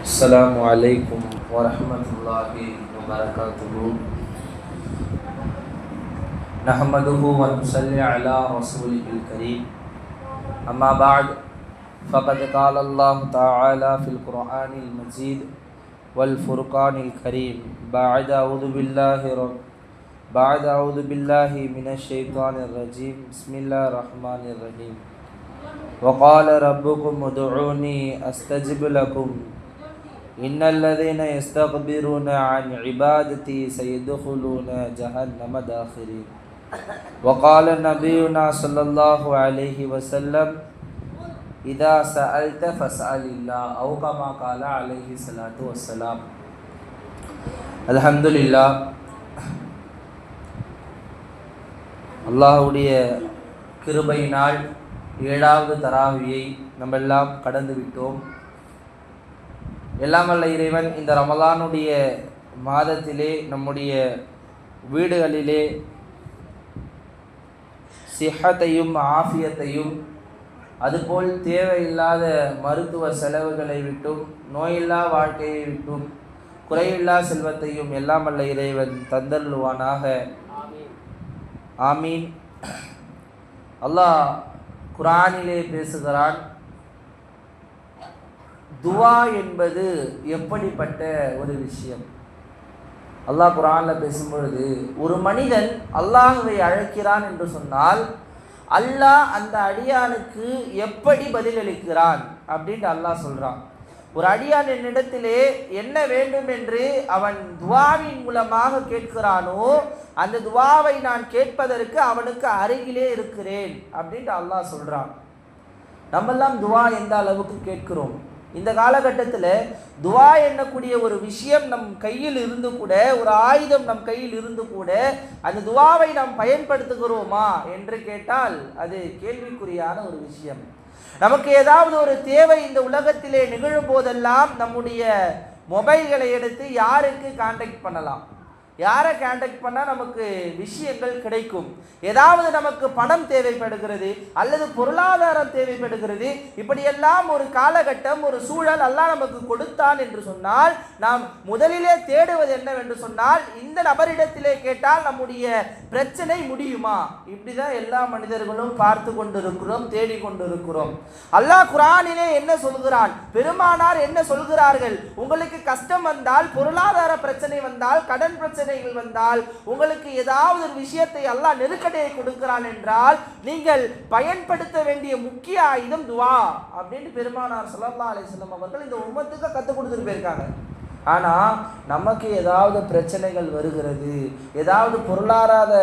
السلام عليكم ورحمة الله وبركاته. نحمده ونصلي على رسوله الكريم. أما بعد فقد قال الله تعالى في القرآن المجيد والفرقان الكريم بعد أعوذ بالله من الشيطان الرجيم. بسم الله الرحمن الرحيم. وقال ربكم ادعوني أستجب لكم إن الذين يستكبرون عن عبادتي سيدخلون جهنم داخرين. وقال نبينا صلى الله عليه وسلم إذا سألت فاسأل الله أو كما قال عليه الصلاة والسلام. الحمد لله. அல்லாஹ்வுடைய கிருபையினால் 7வது தராவியை நம்ம எல்லாம் கடந்து விட்டோம். எல்லாம் வல்ல இறைவன் இந்த ரமலானுடைய மாதத்திலே நம்முடைய வீடுகளிலே சிஹத்தையும் ஆஃபியத்தையும் அதுபோல் தேவையில்லாத மருத்துவ செலவுகளை விட்டும் நோயில்லா வாழ்க்கையை விட்டும் குறையில்லா செல்வத்தையும் எல்லாம் வல்ல இறைவன் தந்தருள்வானாக. ஆமீன். அல்லாஹ் குர்ஆனிலே பேசுகிறான், துவா என்பது எப்படிப்பட்ட ஒரு விஷயம். அல்லாஹ் குர்ஆனில் பேசும்பொழுது ஒரு மனிதன் அல்லாஹ்வை அழைக்கிறான் என்று சொன்னால் அல்லாஹ் அந்த அடியானுக்கு எப்படி பதிலளிக்கிறான் அப்படின்ட்டு அல்லாஹ் சொல்கிறான். ஒரு அடியான் என்னிடத்திலே என்ன வேண்டும் என்று அவன் துவாவின் மூலமாக கேட்கிறானோ அந்த துவாவை நான் கேட்பதற்கு அவனுக்கு அருகிலே இருக்கிறேன் அப்படின்ட்டு அல்லாஹ் சொல்கிறான். நம்மெல்லாம் துவா எந்த அளவுக்கு கேட்கிறோம்? இந்த காலகட்டத்தில் துவா எண்ணக்கூடிய ஒரு விஷயம் நம் கையில் இருந்து கூட, ஒரு ஆயுதம் நம் கையில் இருந்து கூட அந்த துவாவை நாம் பயன்படுத்துகிறோமா என்று கேட்டால் அது கேள்விக்குறியான ஒரு விஷயம். நமக்கு ஏதாவது ஒரு தேவை இந்த உலகத்திலே நிகழும் போதெல்லாம் நம்முடைய மொபைல்களை எடுத்து யாருக்கு கான்டாக்ட் பண்ணலாம், யாரை கான்டாக்ட் பண்ணால் நமக்கு விஷயங்கள் கிடைக்கும். ஏதாவது நமக்கு பணம் தேவைப்படுகிறது அல்லது பொருளாதாரம் தேவைப்படுகிறது. இப்படியெல்லாம் ஒரு காலகட்டம், ஒரு சூழல் அல்லாஹ் நமக்கு கொடுத்தான் என்று சொன்னால் நாம் முதலிலே தேடுவது என்னவென்று சொன்னால் இந்த நபரிடத்திலே கேட்டால் நம்முடைய பிரச்சனை முடியுமா? இப்படிதான் எல்லா மனிதர்களும் பார்த்து கொண்டிருக்கிறோம், தேடிக்கொண்டிருக்கிறோம். அல்லாஹ் குர்ஆனிலே என்ன சொல்கிறான், பெருமானார் என்ன சொல்கிறார்கள்? உங்களுக்கு கஷ்டம் வந்தால், பொருளாதார பிரச்சனை வந்தால், கடன் பிரச்சனை வந்தால், உங்களுக்கு ஏதாவது ஒரு விஷயத்தை அல்லாஹ் நெருக்கடியை கொடுக்கிறான் என்றால் நீங்கள் பயன்படுத்த வேண்டிய முக்கிய ஆயுதம் துவா அப்படின்னு பெருமானார் ஸல்லல்லாஹு அலைஹி வஸல்லம் அவர்கள் இந்த உம்மத்துக்கு கற்றுக் கொடுத்துட்டு போயிருக்காங்க. ஆனால் நமக்கு ஏதாவது பிரச்சனைகள் வருகிறது, ஏதாவது பொருளாதார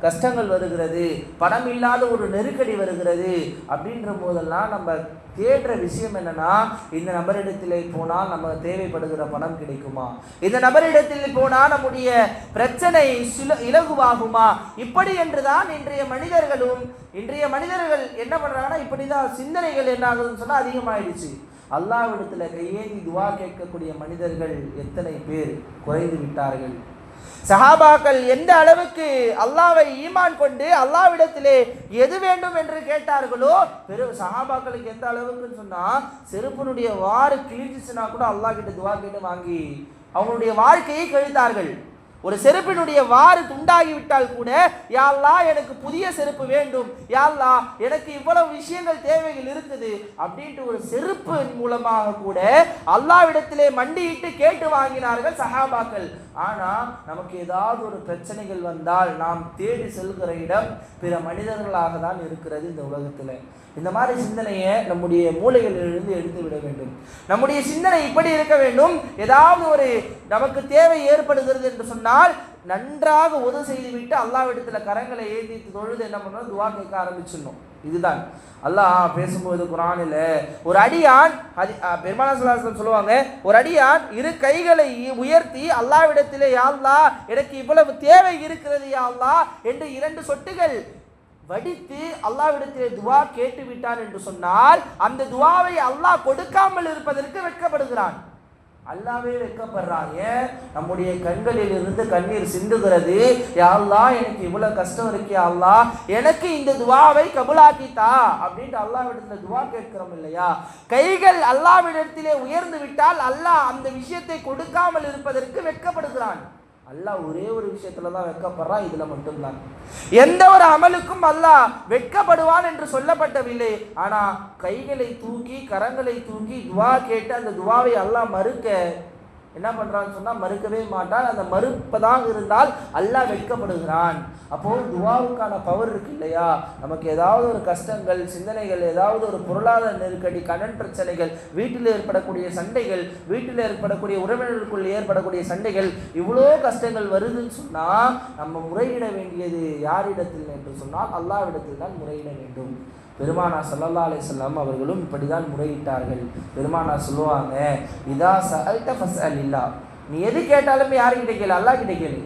கஷ்டங்கள் வருகிறது, பணம் இல்லாத ஒரு நெருக்கடி வருகிறது அப்படின்ற போதெல்லாம் நம்ம தேடுற விஷயம் என்னன்னா, இந்த நபரிடத்திலே போனால் நமக்கு தேவைப்படுகிற பணம் கிடைக்குமா, இந்த நபரிடத்தில் போனால் நம்முடைய பிரச்சனை இலகுவாகுமா, இப்படி என்றுதான் இன்றைய மனிதர்கள் என்ன பண்றாங்கன்னா, இப்படிதான் சிந்தனைகள் என்ன ஆகுதுன்னு சொன்னா அதிகமாயிடுச்சு. அல்லாஹ்விடத்தில் கையேந்தி துவா கேட்கக்கூடிய மனிதர்கள் எத்தனை பேர் குறைந்து விட்டார்கள்? சஹாபாக்கள் எந்த அளவுக்கு அல்லாஹ்வை ஈமான் கொண்டு அல்லாஹ்விடத்திலே எது வேண்டும் என்று கேட்டார்களோ, சஹாபாக்களுக்கு எந்த அளவுக்குன்னு சொன்னா செருப்பினுடைய வாறு கிழிஞ்சிச்சுன்னா கூட அல்லாஹ் கிட்ட துவா கேட்டு வாங்கி அவங்களுடைய வாழ்க்கையை கழித்தார்கள். ஒரு செருப்பினுடைய வாறு துண்டாகிவிட்டால் கூட, யா அல்லாஹ் எனக்கு புதிய செருப்பு வேண்டும், யா அல்லாஹ் எனக்கு இவ்வளவு விஷயங்கள் தேவைகள் இருக்குது அப்படின்ட்டு ஒரு செருப்பின் மூலமாக கூட அல்லாஹ்விடத்திலே மண்டியிட்டு கேட்டு வாங்கினார்கள் சஹாபாக்கள். ஆனால் நமக்கு ஏதாவது ஒரு பிரச்சனைகள் வந்தால் நாம் தேடி செல்கிற இடம் பிற மனிதர்களாக தான் இருக்கிறது இந்த உலகத்தில். இந்த மாதிரி சிந்தனையை நம்முடைய மூளைகளிலிருந்து எடுத்து விட வேண்டும். நம்முடைய சிந்தனை இப்படி இருக்க வேண்டும், ஏதாவது ஒரு நமக்கு தேவை ஏற்படுகிறது என்று சொன்னால் நன்றாக உதவி செய்துவிட்டு அல்லாஹ்விடத்தில் கரங்களை ஏந்தி தொழுது என்ன பண்ணணும், துவா கேட்க ஆரம்பிச்சிடணும். இதுதான் அல்லாஹ் பேசும்போது குர்ஆனில் ஒரு அடியான், பெருமானார் ஸல்லல்லாஹு அலைஹி வஸல்லம் சொல்லுவாங்க, ஒரு அடியான் இரு கைகளை உயர்த்தி அல்லாஹ்விடத்திலே யா அல்லாஹ் எனக்கு இவ்வளவு தேவை இருக்கிறது யா அல்லாஹ் என்று 2 சொட்டுகள் வடித்து அல்லாஹ்விடத்திலே துவா கேட்டு விட்டான் என்று சொன்னால் அந்த துவாவை அல்லாஹ் கொடுக்காமல் இருப்பதற்கு வெட்கப்படுகிறான். அல்லாவே வெட்கப்படுறாங்க. நம்முடைய கண்களில் இருந்து கண்ணீர் சிந்துகிறது. யா அல்லாஹ், எனக்கு இவ்வளவு கஷ்டம் இருக்கே அல்லாஹ், எனக்கு இந்த துவாவை கபூலாக்கித்தா அப்படின்ட்டு அல்லாஹ்விடத்துல துவா கேட்கிறோம் இல்லையா? கைகள் அல்லாஹ்விடத்திலே உயர்ந்து விட்டால் அல்லாஹ் அந்த விஷயத்தை கொடுக்காமல் இருப்பதற்கு வெட்கப்படுகிறான். அல்லாஹ் ஒரே ஒரு விஷயத்துல தான் வெட்கப்படுறான், இதுல மட்டும்தான். எந்த ஒரு அமலுக்கும் அல்லாஹ் வெட்கப்படுவான் என்று சொல்லப்பட்டவில்லை. ஆனா கைகளை தூக்கி கரங்களை தூக்கி துவா கேட்டு அந்த துவாவை அல்லாஹ் மறுக்க என்ன பண்றான்னு சொன்னா மறுக்கவே மாட்டான். அந்த மறுப்பதாக இருந்தால் அல்லாஹ் வெட்கப்படுகிறான். அப்போ துவாவுக்கான பவர் இருக்கு இல்லையா? நமக்கு ஏதாவது ஒரு கஷ்டங்கள், சிந்தனைகள், ஏதாவது ஒரு பொருளாதார நெருக்கடி, கடன் பிரச்சனைகள், வீட்டில் ஏற்படக்கூடிய சண்டைகள், வீட்டில் ஏற்படக்கூடிய உறவினர்களுக்குள் ஏற்படக்கூடிய சண்டைகள், இவ்வளோ கஷ்டங்கள் வருதுன்னு சொன்னா நம்ம முறையிட வேண்டியது யாரிடத்தில் என்று சொன்னால் அல்லாஹ்விடத்தில் தான் முறையிட வேண்டும். பெருமானார் ஸல்லல்லாஹு அலைஹி வஸல்லம் அவர்களும் இப்படிதான் முறையிட்டார்கள். பெருமானார் சொல்லுவாங்க, இதா சஅல்த ஃபஸ்அலில்லாஹ், நீ எது கேட்டாலும் யார்கிட்ட கேளு, அல்லாஹ் கிட்ட கேளு.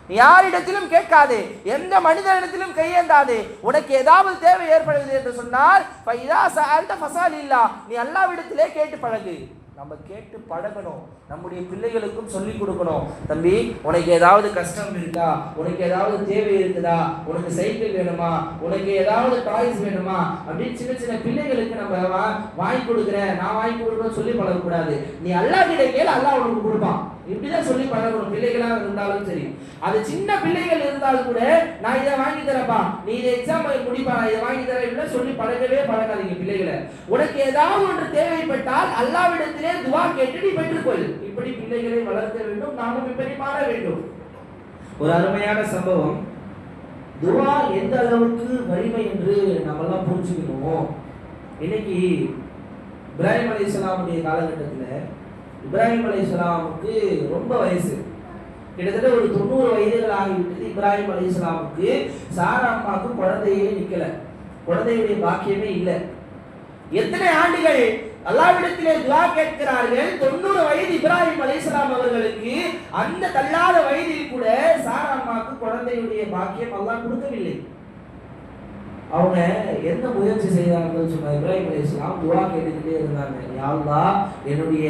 நீ யாரிடத்திலும் கேட்காதே, எந்த மனிதனிடத்திலும் கையேந்தாதே. உனக்கு ஏதாவது தேவை ஏற்படுது என்று சொன்னால் ஃபஇதா சஅல்த ஃபஸ்அலில்லாஹ், நீ அல்லாஹ்விடத்திலே கேட்டு பழகு. நம்ம கேட்டு பழகணும். நம்முடைய பிள்ளைகளுக்கும் சொல்லி கொடுக்கணும். தம்பி, உனக்கு ஏதாவது கஷ்டம் இருக்கா, உனக்கு ஏதாவது தேவை இருக்குதா, உனக்கு சைக்கிள் வேணுமா, உனக்கு ஏதாவது டாய்ஸ் வேணுமா அப்படின்னு சின்ன சின்ன பிள்ளைகளுக்கு நம்ம வாங்கி கொடுக்குறேன், நான் வாங்கி கொடுக்குறேன்னு சொல்லி பழகக்கூடாது. நீ அல்லாஹ் கிட்ட கேளு, அல்லாஹ் உனக்கு கொடுப்பான். இப்படிதான் சொல்லி பழகணும். பிள்ளைகளாக இருந்தாலும் சரி, அது சின்ன பிள்ளைகள் இருந்தாலும் கூட நான் இதை வாங்கி தரப்பா, நீ இதை எக்ஸாம் முடிப்பா, நான் இதை வாங்கி தரேன் இப்படிலாம் சொல்லி பழகவே பழகாதீங்க பிள்ளைகளை. உனக்கு ஏதாவது ஒன்று தேவைப்பட்டால் அல்லாஹ்விடத்திலே துவா கேட்டு நீ பெற்றுக்கொள். இப்படி பிள்ளைகளை வளர்க்க வேண்டும். நாமும் இப்படி மாற வேண்டும். ஒரு அருமையான சம்பவம். துவா எந்த அளவுக்கு வலிமை என்று நம்ம எல்லாம் புரிஞ்சுக்கணும். இன்னைக்கு இப்ராஹிம் அலைஹிஸ்ஸலாமுடைய காலகட்டத்தில் இப்ராஹிம் அலைஹிஸ்ஸலாமுக்கு ரொம்ப வயசு, கிட்டத்தட்ட ஒரு 90 வயதுகள் ஆகிவிட்டது. இப்ராஹிம் அலைஹிஸ்ஸலாமுக்கு சாரா அம்மாவுக்கு குழந்தையே நிக்கல, குழந்தையுடைய பாக்கியமே இல்லை. எத்தனை ஆண்டுகள் அல்லாஹ்விடத்திலே துஆ கேட்கிறார்கள். 90 வயது இப்ராஹிம் அலைஹிஸ்ஸலாம் அவர்களுக்கு. அந்த தள்ளாத வயதில் கூட சாரா அம்மாவுக்கு குழந்தையுடைய பாக்கியம் அல்லாஹ் கொடுக்கவில்லை. அவங்க என்ன முயற்சி செய்தார்கள் சொன்னா, இப்ராஹிம் அலைஹிஸ்ஸலாம் துஆ கேட்டுக்கிட்டே இருந்தாங்க. யா அல்லாஹ், என்னுடைய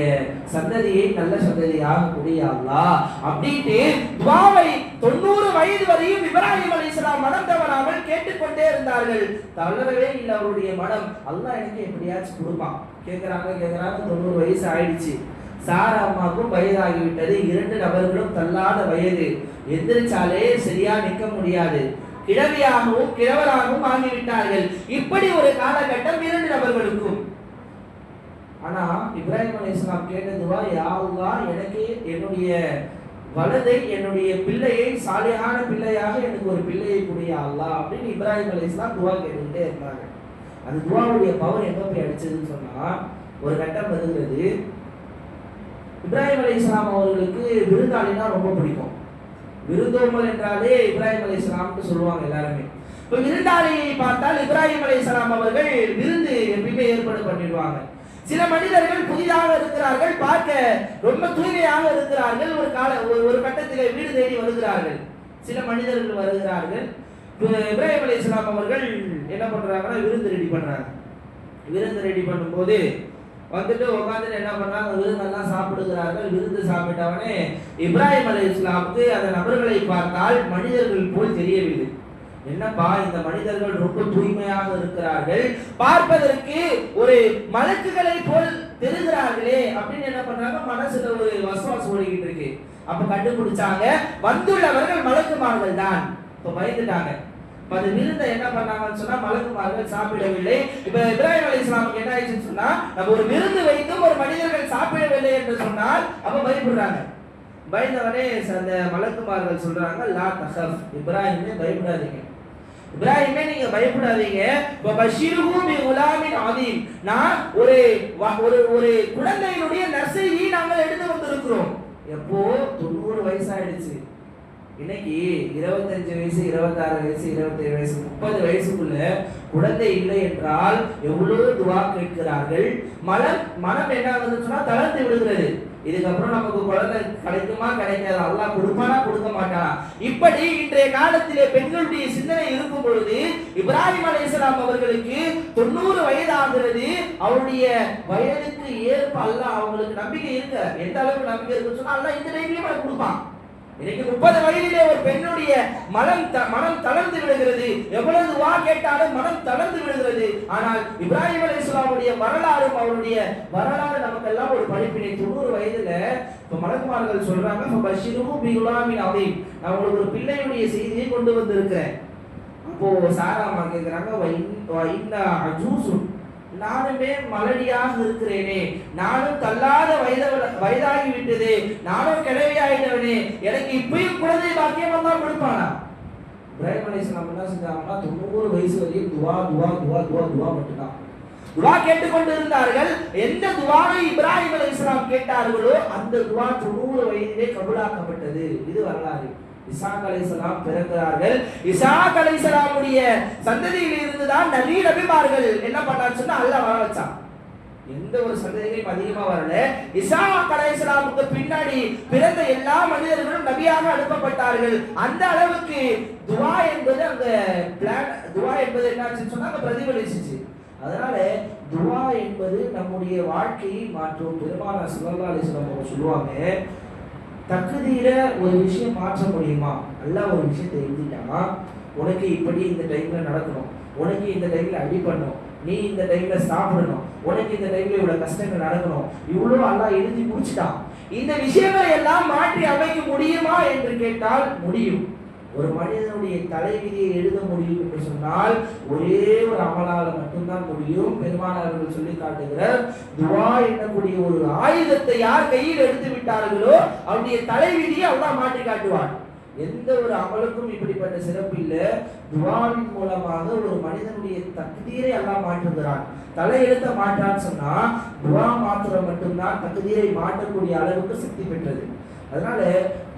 சந்ததியை நல்ல சந்ததியாக கொடு யா அல்லாஹ் அப்படின்ட்டு துஆவை 90 வயது வரையும் இப்ராஹிம் அலைஹிஸ்ஸலாம் மனம் தவறாமல் கேட்டுக்கொண்டே இருந்தார்கள். தளரவே இல்லை அவருடைய மனம். அல்லாஹ் எனக்கு எப்படியாச்சும் கொடுப்பான். கேட்கிறாங்க 90 வயசு ஆயிடுச்சு. சாரா அம்மாவுக்கும் வயதாகிவிட்டது. 2 நபர்களும் தள்ளாத வயது. எந்திரிச்சாலே சரியா நிற்க முடியாது. கிழவியாகவும் கிழவராகவும் ஆகிவிட்டார்கள். இப்படி ஒரு காலகட்டம் 2 நபர்களுக்கும். ஆனா இப்ராஹிம் அலைஹிஸ்ஸலாம் கேட்ட துஆ, யா அல்லாஹ், எனக்கு என்னுடைய வலதை, என்னுடைய பிள்ளையை சாலிஹான பிள்ளையாக எனக்கு ஒரு பிள்ளையை கொடு யா அல்லாஹ் அப்படின்னு இப்ராஹிம் அலைஹிஸ்ஸலாம் துஆ கேட்டுக்கிட்டே இருந்தாங்க. அந்த துஆவுடைய பவர் எங்க போய் அடிச்சதுன்னு சொன்னா, ஒரு கட்டம் வருகிறது. இப்ராஹிம் அலைஹிஸ்ஸலாம் அவர்களுக்கு விருந்தாளினா ரொம்ப பிடிக்கும். விருந்தோம்பல் என்றாலே இப்ராஹிம் அலைஹிஸ்ஸலாம்னு சொல்லுவாங்க எல்லாருமே. இப்போ விருந்தாளியை பார்த்தால் இப்ராஹிம் அலைஹிஸ்ஸலாம் அவர்கள் விருந்து எப்பயுமே ஏற்பாடு பண்ணிடுவாங்க. சில மனிதர்கள் புதிதாக இருக்கிறார்கள், பார்க்க ரொம்ப தூய்மையாக இருக்கிறார்கள். ஒரு கட்டத்தில் வீடு தேடி வருகிறார்கள். சில மனிதர்கள் வருகிறார்கள். இப்ராஹிம் அலைஹிஸ்ஸலாம் அவர்கள் என்ன பண்றாங்கன்னா விருந்து ரெடி பண்றாங்க. விருந்து ரெடி பண்ணும்போது வந்துட்டு உட்காந்து என்ன பண்றாங்க, விருந்தெல்லாம் சாப்பிடுகிறார்கள். விருந்து சாப்பிட்டவனே இப்ராஹிம் அலைஹிஸ்ஸலாமுக்கு அந்த நபர்களை பார்த்தால் மனிதர்கள் போல் தெரியவில்லை. என்னப்பா, இந்த மனிதர்கள் ரொம்ப தூய்மையாக இருக்கிறார்கள், பார்ப்பதற்கு ஒரு மலக்குகளை போல் தெரிகிறார்களே அப்படின்னு என்ன பண்றாங்க, மனசுல ஒரு வசுவாசம் ஓடிக்கிட்டு இருக்கு. அப்ப கண்டுபிடிச்சாங்க, வந்துள்ளவர்கள் மலக்குமார்கள் தான். இப்ப பயந்துட்டாங்க. அந்த விருந்தை என்ன பண்ணாங்கன்னு சொன்னா மலக்குமார்கள் சாப்பிடவில்லை. இப்ப இப்ராஹிம் அலைஹிஸ்ஸலாமுக்கு என்ன ஆயிடுச்சுன்னு சொன்னா, நம்ம ஒரு விருந்து வைத்தும் ஒரு மனிதர்கள் சாப்பிடவில்லை என்று சொன்னால் அப்ப பயப்படுறாங்க. பயந்தவனே அந்த மலக்குமார்கள் சொல்றாங்க, லா தஹஃப், இப்ராஹிமே பயப்படாதீங்க, இப்ராஹிமே நீங்க பயப்படாதீங்க. வபஷிருஹு பிகுலாமின் அதீம், நான் ஒரு குழந்தையினுடைய நற்செய்தியை நாங்கள் எடுத்து வந்திருக்கிறோம். எப்போ 90 வயசாயிடுச்சு. இன்னைக்கு 25 வயசு, 26 வயசு, 27 வயசு, 30 வயசுக்குள்ள குழந்தை இல்லை என்றால் எவ்வளவு துவா கேட்கிறார்கள். மனம் என்ன ஆகுதுன்னு சொன்னா தளர்ந்து விடுகிறது. இதுக்கப்புறம் நமக்கு குழந்தை கிடைக்குமா கிடைக்காது, அல்லாஹ் கொடுப்பானா கொடுக்க மாட்டானா. இப்படி இன்றைய காலத்திலே பெண்களுடைய சிந்தனை இருக்கும் பொழுது இப்ராஹிம் அலைஹிஸ்ஸலாம் அவர்களுக்கு 90 வயது ஆகிறது. அவருடைய வயதுக்கு ஏற்ப அல்லாஹ் அவங்களுக்கு நம்பிக்கை இருக்கு. எந்த அளவுக்கு நம்பிக்கை இருக்குன்னு சொன்னா அல்லாஹ் இந்த டைம்லயே கொடுப்பான். இன்னைக்கு 30 வயதிலே ஒரு பெண்ணுடைய மனம் தளர்ந்து விடுகிறது. எவ்வளவு துஆ கேட்டாலும் மனம் தளர்ந்து விடுகிறது. ஆனால் இப்ராஹிம் அலைஹிஸ்ஸலாமுடைய வரலாறும் அவருடைய வரலாறு நமக்கெல்லாம் ஒரு படிப்பினை. 90 வயதுல இப்ப மலக்குமார்கள் சொல்றாங்க, ஃபபஷிருஹு பிகுலாமின் அதீம், நான் உங்களுக்கு ஒரு பிள்ளையுடைய செய்தியை கொண்டு வந்திருக்கிறேன். அப்போ சாரா அம்மா கேக்குறாங்க, வஇன்னா அஜூசுன், நானுமே மலடியாக இருக்கிறேனே, நானும் தள்ளாத வயதாகி விட்டதே, நானும் கிழவி ஆயிட்டவனே, எனக்கு இப்பயும் குழந்தை பாக்கியம் எல்லாம் கொடுப்பானா? இப்ராஹிம் அலைஹிஸ்ஸலாம் என்ன செஞ்சாங்கன்னா 90 வயசு வரையும் துவா துவா துவா துவா துவா மட்டும்தான் துவா கேட்டுக்கொண்டு இருந்தார்கள். எந்த துவாவை இப்ராஹிம் அலைஹிஸ்ஸலாம் கேட்டார்களோ அந்த துவா 90 வயதிலே கபூலாக்கப்பட்டது. இது வரலாறு. இசாக் அலைஹிஸ்ஸலாம் பிறக்கிறார்கள். இசாக் அலைஹிஸ்ஸலாமுடைய சந்ததியில் இருந்துதான் நிறைய நபிமார்கள் என்ன பண்ணான்னு சொன்னா அல்லாஹ் வர வச்சான். எந்த ஒரு சந்ததியிலும் அதிகமா வரல. இசாக் அலைஹிஸ்ஸலாமுக்கு பின்னாடி பிறந்த எல்லா மனிதர்களும் நபியாக அனுப்பப்பட்டார்கள். அந்த அளவுக்கு துஆ என்பது அந்த துஆ என்பது என்னாச்சுன்னு சொன்னா அங்க பிரதிபலிச்சிச்சு. அதனால துஆ என்பது நம்முடைய வாழ்க்கையை மாற்றும். பெருமானார் ஸல்லல்லாஹு அலைஹி வஸல்லம் சொல்லுவாங்க, தக்தீர ஒரு விஷயம் மாற்ற முடியுமா? அல்லாஹ் ஒரு விஷயத்தை எழுதிட்டா, உனக்கு இப்படி இந்த டைம்ல நடக்கணும், உனக்கு இந்த டைம்ல அடி பண்ணணும், நீ இந்த டைம்ல சாப்பிடணும், உனக்கு இந்த டைம்ல இவ்வளவு கஷ்டங்கள் நடக்கணும், இவ்வளவு அல்லாஹ் எழுதி முடிச்சிட்டான். இந்த விஷயங்களை எல்லாம் மாற்றி அமைக்க முடியுமா என்று கேட்டால் முடியும். ஒரு மனிதனுடைய தலைவிதியை எழுத முடியும் என்று சொன்னால் ஒரே ஒரு அமலால மட்டும்தான் முடியும். பெருமானார்கள் சொல்லி காட்டுகிறார், துஆ என்னக்கூடிய ஒரு ஆயுதத்தை யார் கையில் எடுத்து விட்டார்களோ அவருடைய தலைவிதியை அல்லாஹ் மாற்றி காட்டுவார். எந்த ஒரு அமலுக்கும் இப்படிப்பட்ட சிறப்பு இல்லை. துஆவின் மூலமாக ஒரு மனிதனுடைய தக்தீரை அல்லாஹ் மாற்றுகிறான். தலையெழுத்த மாற்றான்னு சொன்னா துஆ மாத்திரம் மட்டும்தான் தக்தீரை மாற்றக்கூடிய அளவுக்கு சக்தி பெற்றது. அதனால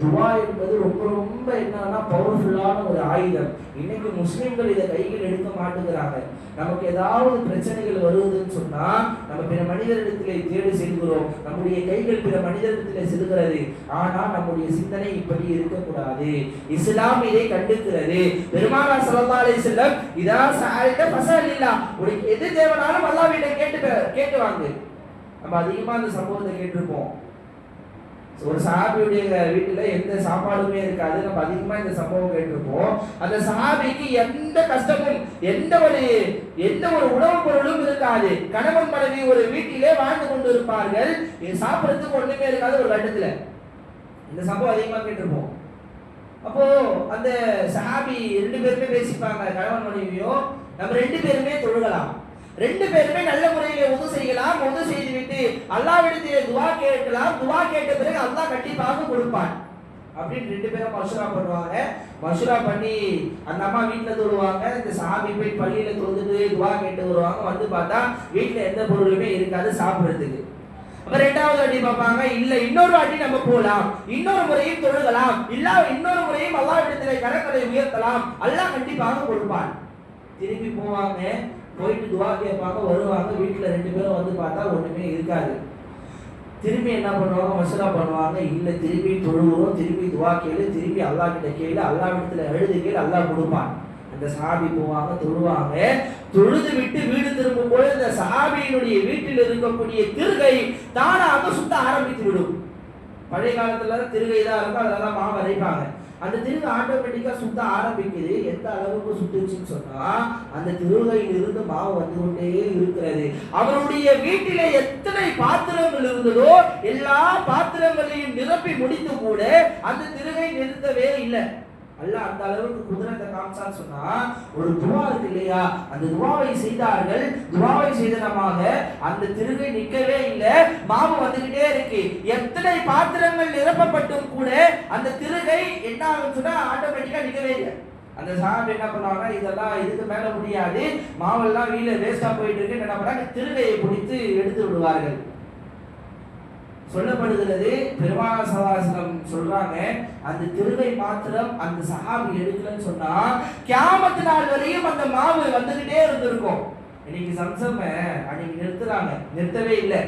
துஆ என்பது ரொம்ப ரொம்ப என்னன்னா பவர்ஃபுல்லான ஒரு ஆயுதம். இன்னைக்கு முஸ்லிம்கள் இதை கையில் எடுக்க மாட்டேங்கிறாங்க. நமக்கு ஏதாவது பிரச்சனைகள் வருவதுன்னு சொன்னா நம்ம பிற மனிதரிடத்திலே தேடி செல்கிறோம். நம்முடைய கைகள் பிற மனிதரிடத்திலே செல்கிறது. ஆனா நம்முடைய சிந்தனை இப்படி இருக்கக்கூடாது. இஸ்லாம் இதை கண்டிக்கிறது. பெருமானார் ஸல்லல்லாஹு அலைஹி வஸல்லம் இதா சஅல்த ஃபஸல்லில்லாஹ், உனக்கு எது தேவைனாலும் அல்லாஹ்விடம் கேட்டு வாங்கு. நம்ம அதிகமா அந்த சம்பவத்தை கேட்டிருப்போம். ஒரு சஹாபியுடைய வீட்டுல எந்த சாப்பாடுமே இருக்காது. நம்ம அதிகமா இந்த சம்பவம் கேட்டிருப்போம். அந்த சஹாபிக்கு எந்த கஷ்டமும் எந்த ஒரு உணவுப் பொருளும் இருக்காது. கணவன் மனைவி ஒரு வீட்டிலே வாழ்ந்து கொண்டு இருப்பார்கள். சாப்பிடறதுக்கு ஒண்ணுமே இருக்காது. ஒரு கட்டத்துல இந்த சம்பவம் அதிகமா கேட்டிருப்போம். அப்போ அந்த சஹாபி 2 பேருமே பேசிப்பாங்க, கணவன் மனைவியும். நம்ம 2 பேருமே தொழுகலாம், 2 பேருமே நல்ல முறையிலே உது செய்யலாம். உது செய்துவிட்டு அல்லாஹ்விடத்திலே துஆ கேட்கலாம். துஆ கேட்ட பிறகு அல்லாஹ் கண்டிப்பாக கொடுப்பான் அப்படின்னு 2 பேரும் மஷ்வரா பண்ணுவாங்க. மஷ்வரா பண்ணி அந்த அம்மா வீட்டுல தொழுவாங்க. இந்த சஹாபி போய் பள்ளியில தொழுதுட்டு துஆ கேட்டு வருவாங்க. வந்து பார்த்தா வீட்டுல எந்த பொருளுமே இருக்காது சாப்பிடுறதுக்கு. அப்ப 2வது அடி பார்ப்பாங்க, இல்ல இன்னொரு அடி நம்ம போலாம், இன்னொரு முறையும் தொழுகலாம், இல்ல இன்னொரு முறையும் அல்லாஹ்விடத்திலே கரங்களை உயர்த்தலாம், அல்லாஹ் கண்டிப்பாக கொடுப்பான். திரும்பி போவாங்க, போயிட்டு துஆ கேட்பாங்க, வருவாங்க. வீட்டுல 2 பேரும் வந்து பார்த்தா ஒண்ணுமே இருக்காது. திரும்பி என்ன பண்ணுவாங்க, மசூரா பண்ணுவாங்க, இல்ல திரும்பி தொழுகிறோம், திரும்பி துஆ கேளு, திரும்பி அல்லாஹ் கிட்ட கேளு, அல்லாஹ்விடத்துல எழுது கேளு, அல்லாஹ் கொடுப்பான். அந்த சஹாபி போவாங்க, தொழுவாங்க. தொழுது விட்டு வீடு திரும்பும் போது இந்த சஹாபியினுடைய வீட்டில் இருக்கக்கூடிய திருகை தானாக சுத்த ஆரம்பித்து விடும். பழைய காலத்துல திருகை தான் இருக்கும், அதெல்லாம் மாவு அரைப்பாங்க. அந்த திருகை ஆட்டோமேட்டிக்கா சுத்த ஆரம்பிக்குது. எந்த அளவுக்கு சுட்டுச்சுன்னு சொன்னா அந்த திருகையில் இருந்து மாவு வந்து கொண்டே இருக்கிறது. அவருடைய வீட்டிலே எத்தனை பாத்திரங்கள் இருந்ததோ எல்லா பாத்திரங்களையும் நிரப்பி முடித்து கூட அந்த திருகை நிறுத்தவே இல்லை. அல்லாஹ் அந்த அளவுக்கு குதிரத்தை காமிச்சான்னு சொன்னா ஒரு துஆ இருக்கு இல்லையா, அந்த துஆவை செய்தார்கள். துஆவை செய்தனமாக அந்த திருகை நிற்கவே இல்லை, மாவு வந்துகிட்டே இருக்கு. எத்தனை பாத்திரங்கள் நிரப்பப்பட்டும் கூட அந்த திருகை என்ன ஆகும் சொன்னா ஆட்டோமேட்டிக்கா நிற்கவே இல்லை. அந்த சஹாபி என்ன பண்ணுவாங்க, இதெல்லாம் இதுக்கு மேல முடியாது, மாவெல்லாம் வீல வேஸ்டா போயிட்டு இருக்கு, என்ன பண்ணாங்க, திருகையை பிடித்து எடுத்து விடுவார்கள். சொல்லப்படுகிறது. பெருமானார் ஸல்லல்லாஹு அலைஹி வஸல்லம் சொல்றாங்க, அந்த திருவை மாத்திரம் அந்த சஹாபி எடுக்கலன்னு சொன்னா கியாமத் நாள் வரையும் அந்த மாவு வந்துகிட்டே இருந்திருக்கும். இன்னைக்கு சம்சம் அன்னைக்கு நிறுத்தவே இல்லை.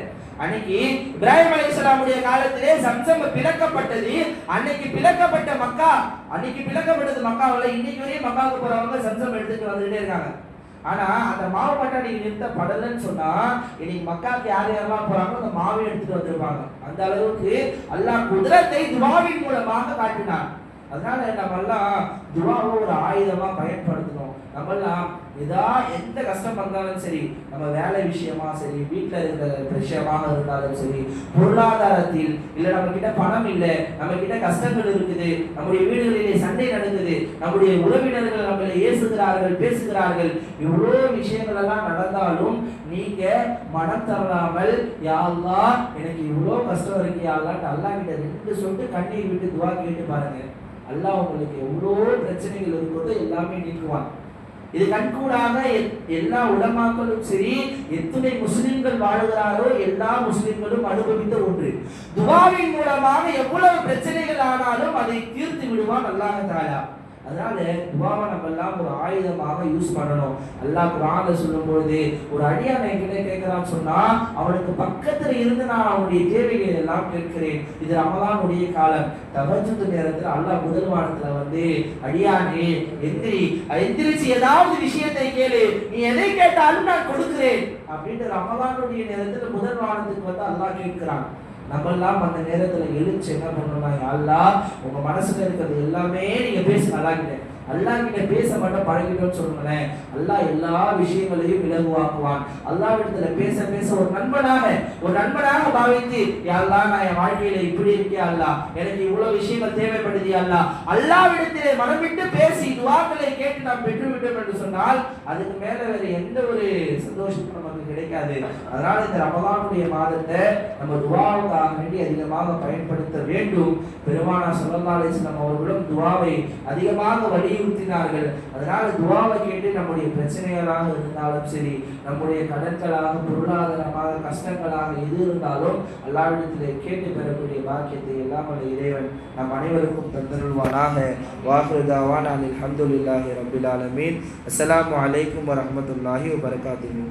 அன்னைக்கு இப்ராஹிம் அலைஹிஸ்ஸலாமுடைய காலத்திலே சம்சம் பிளக்கப்பட்டது. அன்னைக்கு பிளக்கப்பட்ட மக்கா, அன்னைக்கு பிளக்கப்பட்டது மக்காவில். இன்னைக்கு வரையும் மக்காவுக்கு போறவங்க சம்சம் எடுத்துட்டு வந்துகிட்டே இருக்காங்க. ஆனா அந்த மாவு மட்டும் நீங்க நிறுத்தப்படலன்னு சொன்னா இன்னைக்கு மக்காவுக்கு யாரெல்லாம் போறாங்களோ அந்த மாவை எடுத்துட்டு வந்திருப்பாங்க. அந்த அளவுக்கு அல்லாஹ் குதிரத்தை துஆவின் மூலமாக காட்டினார். அதனால நம்ம எல்லாம் துஆவை ஒரு ஆயுதமா பயன்படுத்தணும். நம்ம எல்லாம் எந்த கஷ்டம் வந்தாலும் சரி, நம்ம வேலை விஷயமா சரி, வீட்டில் இருக்கிற விஷயமாக இருந்தாலும் சரி, பொருளாதாரத்தில் இல்லை, நம்ம கிட்ட பணம் இல்லை, நம்ம கிட்ட கஷ்டங்கள் இருக்குது, நம்முடைய வீடுகளிலே சண்டை நடக்குது, நம்முடைய உறவினர்கள் நம்மளை ஏசுகிறார்கள், பேசுகிறார்கள், இவ்வளோ விஷயங்கள் எல்லாம் நடந்தாலும் நீங்க மனம் தரலாமல் யா அல்லாஹ் எனக்கு இவ்வளோ கஷ்டம் இருக்கு யா அல்லாஹ் அல்லாஹ் கிட்ட 2 சொட்டு கண்ணீர் விட்டு துஆ கேட்டு பாருங்க. அல்லாஹ் உங்களுக்கு எவ்வளோ பிரச்சனைகள் இருக்கிறதோ எல்லாமே நீக்குவான். இது கண்கூடாக எல்லா உலமாக்களும் சரி, எத்தனை முஸ்லிம்கள் வாழுகிறாரோ எல்லா முஸ்லிம்களும் அனுபவித்த ஒன்று. துஆவின் மூலமாக எவ்வளவு பிரச்சனைகள் ஆனாலும் அதை தீர்த்து விடுவான் அல்லாஹ் தஆலா. அதனால துஆவை நம்ம எல்லாம் ஒரு ஆயுதமாக யூஸ் பண்ணணும். அல்லாஹ் குர்ஆன்ல சொல்லும்போது ஒரு அடியானை கிட்ட கேட்கிறான்னு சொன்னா அவனுக்கு பக்கத்துல இருந்து நான் அவனுடைய தேவைகளை எல்லாம் கேட்கிறேன். இது ரமலானுடைய காலம். தஹஜ்ஜுத் நேரத்துல அல்லாஹ் முதல் வானத்துல வந்து அடியானே எந்திரிச்சு ஏதாவது விஷயத்தை கேளு, நீ எதை கேட்டாலும் நான் கொடுக்கிறேன் அப்படின்ட்டு ரமலானுடைய நேரத்துல முதல் வானத்துக்கு வந்து அல்லாஹ் கேட்கிறான். நம்ம எல்லாம் அந்த நேரத்துல எழுச்சி என்ன பண்ணணும்னா, அல்லாஹ் உங்க மனசுல இருக்கிறது எல்லாமே நீங்க பேசுங்க. அல்லாஹ் கிட்ட பேச மட்டும் பழகிட்டோம்னு சொல்லுங்களேன், அல்லாஹ் எல்லா விஷயங்களையும் இலகுவாக்குவான். அல்லாஹ்விடத்துல பேச பேச ஒரு நண்பனாக பாவித்து யா அல்லாஹ் நான் என் வாழ்க்கையில இப்படி இருக்கேன் அல்லாஹ், எனக்கு இவ்வளவு விஷயங்கள் தேவைப்படுது அல்லாஹ், அல்லாஹ்விடத்திலே மனம் விட்டு பேசி துஆக்களை கேட்டு நாம் பெற்றுவிட்டோம் என்று சொன்னால் அதுக்கு மேல வேற எந்த ஒரு சந்தோஷமும் நமக்கு கிடைக்காது. அதனால இந்த ரமலானுடைய மாதத்தை நம்ம துஆவுக்காக வேண்டி அதிகமாக பயன்படுத்த வேண்டும். பெருமானார் ஸல்லல்லாஹு அலைஹி வஸல்லம் அவர்களும் துஆவை அதிகமாக வலியுறுத்தினார்கள். அதனால துஆவை கேட்டு நம்முடைய பிரச்சனைகளாக இருந்தாலும் சரி, நம்முடைய கடன்களாக, பொருளாதாரமாக, கஷ்டங்களாக எது இருந்தாலும் அல்லாஹ்விடத்திலே கேட்டு பெறக்கூடிய பாக்கியத்தை எல்லாம் வல்ல இறைவன் நம் அனைவருக்கும் தந்தருள்வானாக. வாஹிரு தஅவானா அல்ஹம்துலில்லாஹி ரப்பில் ஆலமீன். அஸ்ஸலாமு அலைக்கும் வரஹ்மத்துல்லாஹி வபரகாத்துஹு.